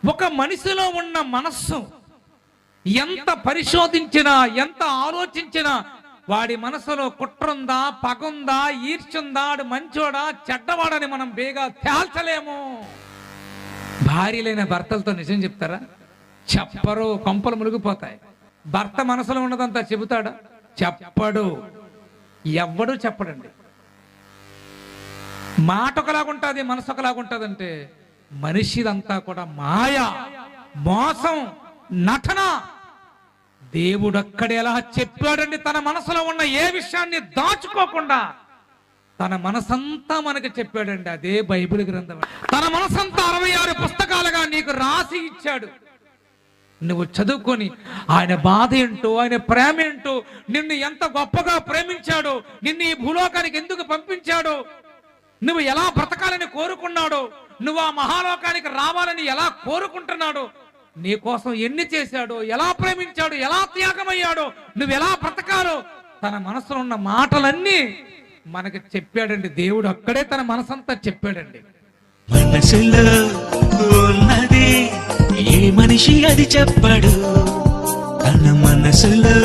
ఒక మనిషిలో ఉన్న మనస్సు ఎంత పరిశోధించినా, ఎంత ఆలోచించినా వాడి మనసులో కుట్రుందా, పగుందా, ఈర్ష్యుందా, వాడు మంచోడా చెడ్డవాడని మనం బేగా తేల్చలేము. భార్యలైన భర్తలతో నిజం చెప్తారా? చెప్పరు, కొంపలు మునిగిపోతాయి. భర్త మనసులో ఉన్నదంతా చెబుతాడా? చెప్పడు, ఎవ్వడూ చెప్పడండి. మాట ఒకలాగుంటుంది, మనసు ఒకలాగుంటుంది. అంటే మనిషిదంతా కూడా మాయ, మోసం, నటన. దేవుడు అక్కడ ఎలా చెప్పాడండి, తన మనసులో ఉన్న ఏ విషయాన్ని దాచుకోకుండా తన మనసంతా మనకి చెప్పాడండి. అదే బైబిల్ గ్రంథం. తన మనసంతా 66 పుస్తకాలుగా నీకు రాసి ఇచ్చాడు. నువ్వు చదువుకొని ఆయన బాధ ఏంటో, ఆయన ప్రేమ ఏంటో, నిన్ను ఎంత గొప్పగా ప్రేమించాడో, నిన్ను ఈ భూలోకానికి ఎందుకు పంపించాడో, నువ్వు ఎలా బ్రతకాలని కోరుకున్నాడో, నువ్వు ఆ మహాలోకానికి రావాలని ఎలా కోరుకుంటున్నాడో, నీ కోసం ఎన్ని చేశాడో, ఎలా ప్రేమించాడో, ఎలా త్యాగమయ్యాడో, నువ్వు ఎలా బ్రతకాలో తన మనసులో ఉన్న మాటలన్నీ మనకి చెప్పాడండి. దేవుడు అక్కడే తన మనసంతా చెప్పాడండి. మనసులో ఉన్నది ఏ మనిషి అది చెప్పడు, తన మనసులో